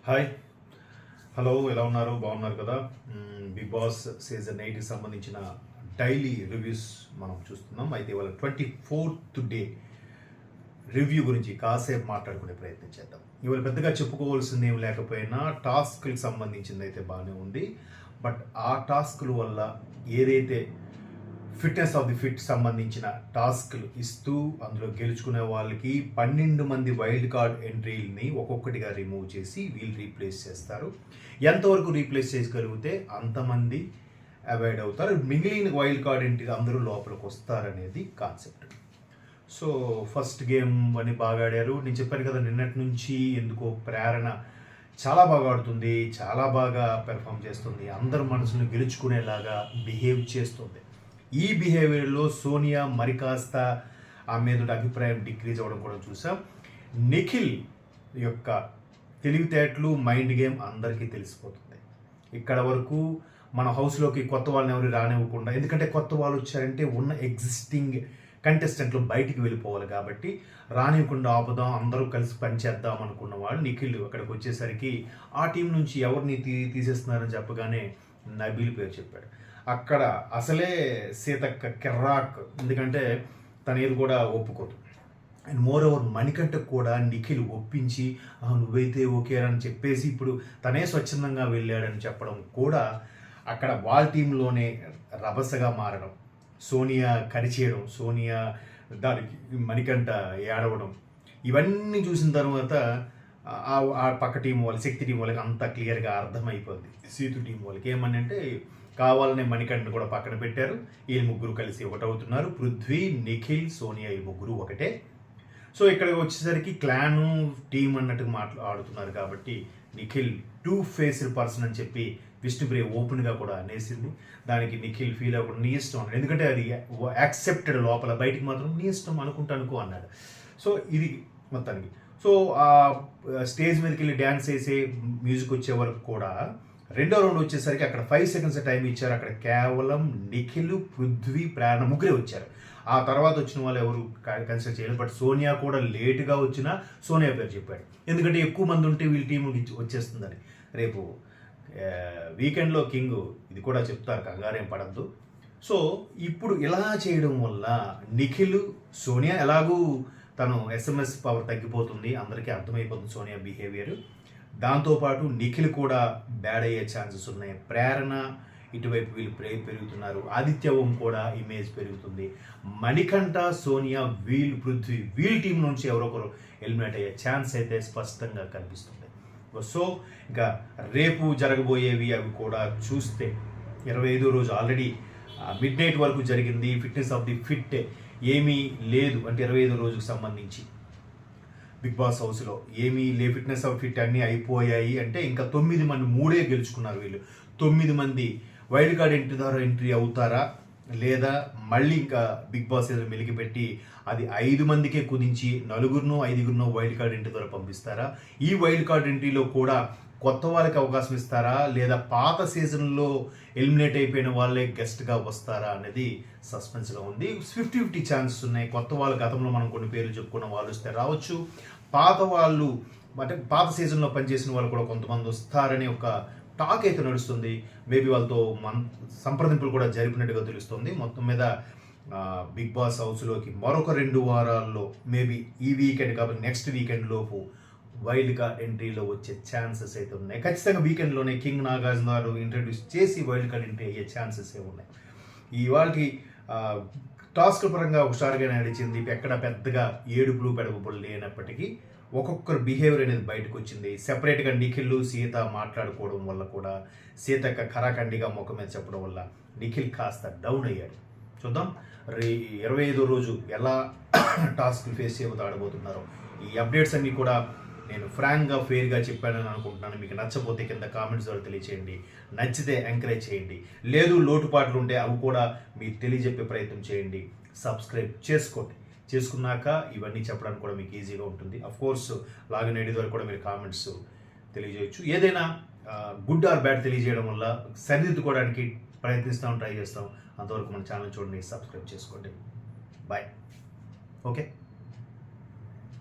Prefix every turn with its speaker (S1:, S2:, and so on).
S1: Hi, hello, ఎలా ఉన్నారు? బాగున్నారు కదా? బిగ్ బాస్ సీజన్ 8కి సంబంధించిన డైలీ రివ్యూస్ మనం చూస్తున్నాం. అయితే ఇవాళ 24th డే రివ్యూ గురించి కాసేపు మాట్లాడుకునే ప్రయత్నం చేద్దాం. ఇవాళ పెద్దగా చెప్పుకోవాల్సింది ఏం లేకపోయినా టాస్క్కి సంబంధించింది అయితే బాగానే ఉంది. బట్ ఆ టాస్క్ల వల్ల ఏదైతే ఫిట్నెస్ ఆఫ్ ది ఫిట్ సంబంధించిన టాస్క్లు ఇస్తూ అందులో గెలుచుకునే వాళ్ళకి 12 మంది వైల్డ్ కార్డ్ ఎంట్రీలని ఒక్కొక్కటిగా రిమూవ్ చేసి వీళ్ళు రీప్లేస్ చేస్తారు. ఎంతవరకు రీప్లేస్ చేయగలిగితే అంతమంది అవాయిడ్ అవుతారు. మిగిలిన వైల్డ్ కార్డ్ ఎంట్రీ అందరూ లోపలికి వస్తారనేది కాన్సెప్ట్. సో ఫస్ట్ గేమ్ అని బాగా ఆడారు. నేను చెప్పాను కదా, నిన్నటి నుంచి ఎందుకో ప్రేరణ చాలా బాగా ఆడుతుంది, చాలా బాగా పెర్ఫామ్ చేస్తుంది, అందరు మనసును గెలుచుకునేలాగా బిహేవ్ చేస్తుంది. ఈ బిహేవియర్లో సోనియా మరి కాస్త ఆ మీద అభిప్రాయం డిక్రీజ్ అవ్వడం కూడా చూసాం. నిఖిల్ యొక్క తెలివితేటలు, మైండ్ గేమ్ అందరికీ తెలిసిపోతుంది. ఇక్కడ వరకు మన హౌస్లోకి కొత్త వాళ్ళని ఎవరు రానివ్వకుండా, ఎందుకంటే కొత్త వాళ్ళు వచ్చారంటే ఉన్న ఎగ్జిస్టింగ్ కంటెస్టెంట్లు బయటికి వెళ్ళిపోవాలి కాబట్టి రానివ్వకుండా ఆపుదాం, అందరూ కలిసి పనిచేద్దాం అనుకున్న వాళ్ళు నిఖిల్ అక్కడికి వచ్చేసరికి ఆ టీం నుంచి ఎవరిని తీసేస్తున్నారని చెప్పగానే నబీల్ పేరు చెప్పాడు. అక్కడ అసలే సీతక్క కిర్రాక్, ఎందుకంటే తన ఏది కూడా ఒప్పుకోదు. అండ్ మోర్ ఓవర్ మణికంఠకు కూడా నిఖిల్ ఒప్పించి నువ్వైతే ఓకే అని చెప్పేసి ఇప్పుడు తనే స్వచ్ఛందంగా వెళ్ళాడని చెప్పడం కూడా అక్కడ వాళ్ళ టీంలోనే రభసగా మారడం, సోనియా కరిచేయడం, సోనియా దానికి మణికంఠ ఏడవడం, ఇవన్నీ చూసిన తర్వాత ఆ పక్క టీం వాళ్ళకి, శక్తి టీం వాళ్ళకి అంతా క్లియర్గా అర్థమైపోద్ది. సీతు టీం వాళ్ళకి ఏమని అంటే కావాలనే మణికంఠను కూడా పక్కన పెట్టారు. వీళ్ళు ముగ్గురు కలిసి ఒకటవుతున్నారు. పృథ్వీ, నిఖిల్, సోనియా ఈ ముగ్గురు ఒకటే. సో ఇక్కడికి వచ్చేసరికి క్లాను టీం అన్నట్టుగా ఆడుతున్నారు కాబట్టి నిఖిల్ 2 ఫేస్డ్ పర్సన్ అని చెప్పి విష్ణుప్రియ ఓపెన్గా కూడా అనేసింది. దానికి నిఖిల్ ఫీల్ అవ్వకుండా నీ ఇష్టం అన్నాడు, ఎందుకంటే అది యాక్సెప్టెడ్, లోపల బయటికి మాత్రం నీ ఇష్టం అనుకుంటానుకో అన్నాడు. సో ఇది మొత్తానికి. సో ఆ స్టేజ్ మీదకి వెళ్ళి డ్యాన్స్ వేసే మ్యూజిక్ వచ్చే వరకు కూడా రెండో రౌండ్ వచ్చేసరికి అక్కడ 5 seconds టైం ఇచ్చారు. అక్కడ కేవలం నిఖిల్, పృథ్వీ, ప్రేరణ ముగ్గురే వచ్చారు. ఆ తర్వాత వచ్చిన వాళ్ళు ఎవరు కన్సిడర్ చేయలేదు. బట్ సోనియా కూడా లేటుగా వచ్చినా సోనియా పేరు చెప్పాడు, ఎందుకంటే ఎక్కువ మంది ఉంటే వీళ్ళ టీం వచ్చేస్తుందని. రేపు వీకెండ్లో కింగ్ ఇది కూడా చెప్తారు, కంగారేం పడద్దు. సో ఇప్పుడు ఇలా చేయడం వల్ల నిఖిల్, సోనియా ఎలాగూ తను SMS పవర్ తగ్గిపోతుంది, అందరికీ అర్థమైపోతుంది సోనియా బిహేవియర్. దాంతోపాటు నిఖిల్ కూడా బ్యాడ్ అయ్యే ఛాన్సెస్ ఉన్నాయి. ప్రేరణ ఇటువైపు వీళ్ళు పెరుగుతున్నారు. ఆదిత్యవం కూడా ఇమేజ్ పెరుగుతుంది. మణికంఠ, సోనియా, పృథ్వీ వీళ్ళ టీం నుంచి ఎవరొకరు ఎలిమినేట్ అయ్యే ఛాన్స్ అయితే స్పష్టంగా కనిపిస్తుంది. సో ఇంకా రేపు జరగబోయేవి అవి కూడా చూస్తే 25వ రోజు ఆల్రెడీ మిడ్-నైట్ వరకు జరిగింది. ఫిట్నెస్ ఆఫ్ ది ఫిట్ ఏమీ లేదు అంటే 25వ రోజుకు సంబంధించి బిగ్ బాస్ హౌస్లో ఏమీ ఫిట్నెస్ ఆఫ్ ఫిట్ అన్నీ అయిపోయాయి అంటే ఇంకా 9 మంది 3 గెలుచుకున్నారు వీళ్ళు. 9 మంది వైల్డ్ కార్డ్ ఎంట్రీ ద్వారా ఎంట్రీ అవుతారా లేదా మళ్ళీ ఇంకా బిగ్ బాస్ ఏదో మెలిగిపెట్టి అది 5 మందికే కుదించి 4-5 వైల్డ్ కార్డ్ ఎంట్రీ ద్వారా పంపిస్తారా? ఈ వైల్డ్ కార్డ్ ఎంట్రీలో కూడా కొత్త వాళ్ళకి అవకాశం ఇస్తారా లేదా పాత సీజన్లో ఎలిమినేట్ అయిపోయిన వాళ్ళే గెస్ట్గా వస్తారా అనేది సస్పెన్స్గా ఉంది. 50-50 ఛాన్సెస్ ఉన్నాయి. కొత్త వాళ్ళు గతంలో మనం కొన్ని పేర్లు చెప్పుకున్న వాళ్ళు వస్తే రావచ్చు, పాత వాళ్ళు అంటే పాత సీజన్లో పనిచేసిన వాళ్ళు కూడా కొంతమంది వస్తారని ఒక టాక్ అయితే నడుస్తుంది. మేబీ వాళ్ళతో సంప్రదింపులు కూడా జరిపినట్టుగా తెలుస్తుంది. మొత్తం మీద బిగ్ బాస్ హౌస్లోకి మరొక 2 వారాల్లో మేబీ ఈ వీకెండ్ కాబట్టి నెక్స్ట్ వీకెండ్ లోపు వైల్డ్ కార్డ్ ఎంట్రీలో వచ్చే ఛాన్సెస్ అయితే ఉన్నాయి. ఖచ్చితంగా వీకెండ్లోనే కింగ్ నాగార్జున గారు ఇంట్రడ్యూస్ చేసి వైల్డ్ కార్డ్ ఎంట్రీ అయ్యే ఛాన్సెస్ ఏ ఉన్నాయి. ఇవాళకి టాస్క్ పరంగా హుషారుగా నడిచింది. ఎక్కడ పెద్దగా ఏడుపులు పెడబులు లేనప్పటికీ ఒక్కొక్కరు బిహేవియర్ అనేది బయటకు వచ్చింది. సెపరేట్గా నిఖిల్, సీత మాట్లాడుకోవడం వల్ల కూడా సీతక్క ఖరాఖండిగా ముఖం మీద చెప్పడం వల్ల నిఖిల్ కాస్త డౌన్ అయ్యాడు. చూద్దాం 25వ రోజు ఎలా టాస్క్ ఫేస్ చేయబోతూ ఆడబోతున్నారో. ఈ అప్డేట్స్ అన్నీ కూడా నేను ఫ్రాంక్గా, ఫెయిర్గా చెప్పానని అనుకుంటున్నాను. మీకు నచ్చపోతే కింద కామెంట్స్ ద్వారా తెలియచేయండి, నచ్చితే ఎంకరేజ్ చేయండి, లేదు లోటుపాట్లు ఉంటే అవి కూడా మీకు తెలియజెప్పే ప్రయత్నం చేయండి. సబ్స్క్రైబ్ చేసుకోండి. చేసుకున్నాక ఇవన్నీ చెప్పడానికి కూడా మీకు ఈజీగా ఉంటుంది. అఫ్కోర్స్ లాగిన్ ఐడి ద్వారా కూడా మీరు కామెంట్స్ తెలియజేయచ్చు. ఏదైనా గుడ్ ఆర్ బ్యాడ్ తెలియజేయడం వల్ల సరిదిద్దుకోవడానికి ట్రై చేస్తాం. అంతవరకు మన ఛానల్ చూడండి, సబ్స్క్రైబ్ చేసుకోండి. బాయ్. ఓకే.